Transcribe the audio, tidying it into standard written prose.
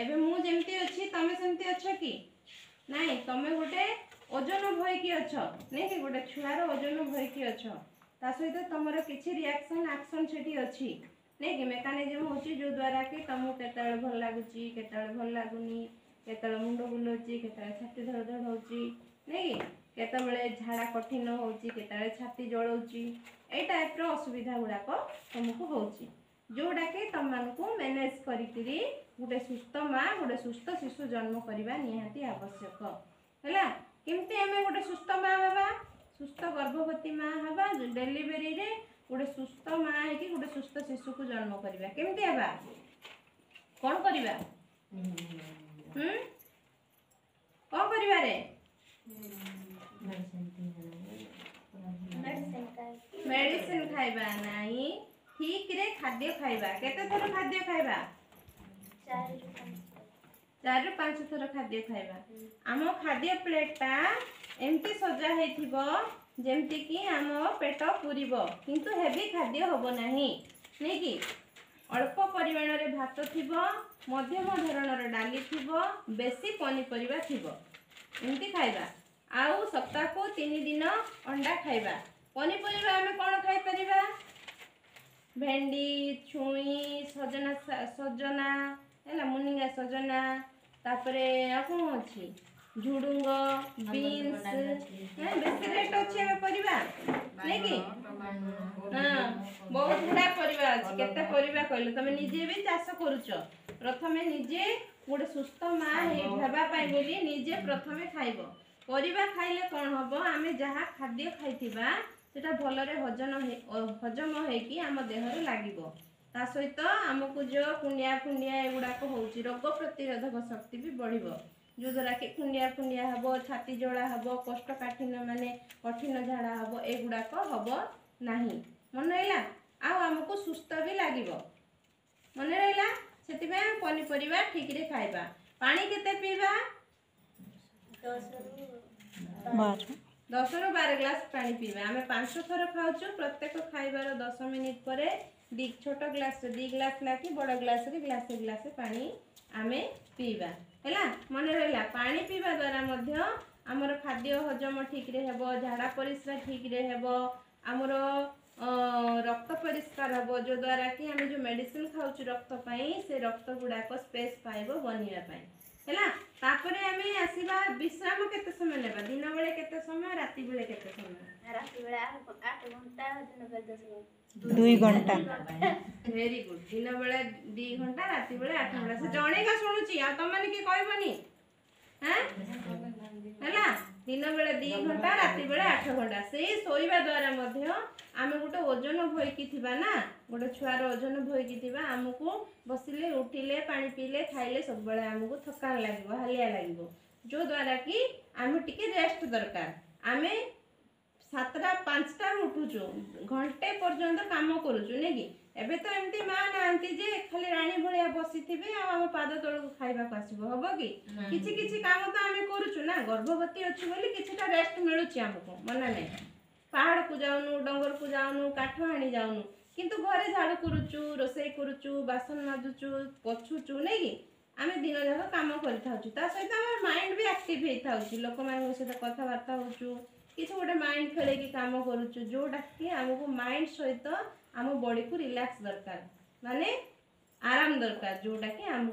एबे मु जेमती अछि तमे सेमती अच्छा कि नहीं तमे गोटे ओजन भय कि अच्छा नहीं कि गोटे छुआर ओजन भय कि अच्छा ता सहित तुमर किछि रिएक्शन एक्शन सेठी अछि नहीं कि मेकानिज्म होची जो द्वारा कि तुमको केतळ भल लागुची केतळ भल लागुनी केतळ मुंड बुलोची केतळ छाती धड़ धड़ होची नहीं कि केतबेले झाड़ा कठिन होची केतळे छाती जळौची ए टाइप रो असुविधा गुड़ाक तुमको होची जोड़ा कि तुम मानकु मैनेज करिकरी गोटे सुस्थ माँ गोटे सुस्थ शिशु जन्म करवा निहाती आवश्यक हैला केमती आमे गोटे सुस्थ माँ हवा सुस्थ गर्भवती माँ हवा डेलीवरी रे गोटे सुस्थ माँ है कि गोटे सुस्थ शिशु को जन्म करवा केमती हवा कौन करवा कौन करवा रे मेडिसिन खाइबा नहीं ठीक रे खाद्य खाइबा केते थर खाद्य खाइबा 4 ରୁ 5 थर खाद्य खाइबा आम खाद्य प्लेटा एमती सजा हेथिबो जेमती कि आम पेट पूरीबो किंतु हेवी खाद्य होबो नाही नै कि अल्प परिमाण रे भात थिबो मध्यम धरणर डाली थिबो बेसी पनीपरिबा थिबो एमती खाइबा आउ सप्ताह को 3 दिन अंडा खाइबा पनीपरिबा आमे कोन खाइ परिबा भेंडी छुई सजना सजना हैला मुनिंगा सजना तापरे कोन अछि झुडुंग बीन्स बेसी रेट अछि एमे परिबा नै कि हां बहुत गुडा परिबा अछि केते परिबा कहले तमे निजे भी चाष करूछ प्रथमे निजे गोटे सुस्थ माँ हेबा पाई बोली निजे प्रथमे खाइबो परिबा खाइले कोन हबो आमे जहा खाद्य खाइतिबा सेटा भलरे हजम है कि आम देहरे लागिबो ता सहित आमको जो कुंडिया फुंडिया एगुड़ाक होउची रोग प्रतिरोधक शक्ति भी बढ़िबो जो द्वारा कि कुंडिया फुंडिया हबो छाती जड़ा हबो कोष्ठकाठिन्य माने कठिन झाड़ा हबो एगुड़ाक हबो नाही मन रहिला आ आमको सुस्थ भी लागिबो मन रहिला सेति में पनीपरिबा ठीक रे खाइबा पानी केते पीबा 10 ରୁ 12 ग्लास पानी पीबा आमे 5 थर खाउछु प्रत्येक खाइबार 10 मिनिट परे दी छोट ग्लास 2 ग्लास लाकी बड़ ग्लास रे ग्लास पानी आमे पीबा हैला मन रहला पानी पीबा द्वारा मध्य हमर खाद्य हजम ठीक रे हेबो झाड़ा परिस्रा ठीक रे हेबो हमर रक्त परिष्कार हेबो जो द्वारा कि हम जो मेडिसिन खाउछु रक्त पई से रक्त गुडा को स्पेस पाइबो बनिया पई हैला तापरे आमे आसीबा विश्राम केते समय लेबा दिन बेले केते समय राति बेले केते समय राति बेले 8 घंटा दिन बेले 2 घंटा वेरी गुड दिन बेले 2 घंटा राति बेले 8 घंटा से जणे का सुनुची आ त माने की कहबनी हैं हैला दिन बेले 2 घंटा राति बेले 8 घंटा से सोइबा द्वारा मध्य आमे गोटे ओजन भय कि थिबा ना गोटे छुआर ओजन भय कि थिबा हमको बसिले उठिले पानी पीले खाइले सब बेले हमको थकान लागिबो हालिया लागिबो जो द्वारा कि आमे टिके रेस्ट दरकार आमे 7टा 5टा उठुचु घंटे पर्यंत काम करूचु नै कि एबे तो एमती मां नांती जे खाली रानी भलिया बसिथिबे आ हम पाद तळକୁ खाइबा आसीबो हबो कि किछि किछि काम तो आमे करूचु ना गर्भवती अछि बोली किछिटा रेस्ट मिलुची हमको मना नै पहाड़ को जाउनु डंगर को जाउनु काठ आनी जाउनु किंतु घरे झाड़ू करूचु रोसई करूचु बासन माजुचु पोछुचु नै कि आमे दिन जाक काम करिथाउचु ता सहित हमर माइंड भी एक्टिव हेथाउचु लोक मान सहित कथा वार्ता होचु किछु गोटे माइंड खेले कि काम करूचु जोटा कि हमको माइंड सहित आम बॉडी को रिलैक्स दरकार माने आराम दरकार जोटा कि हम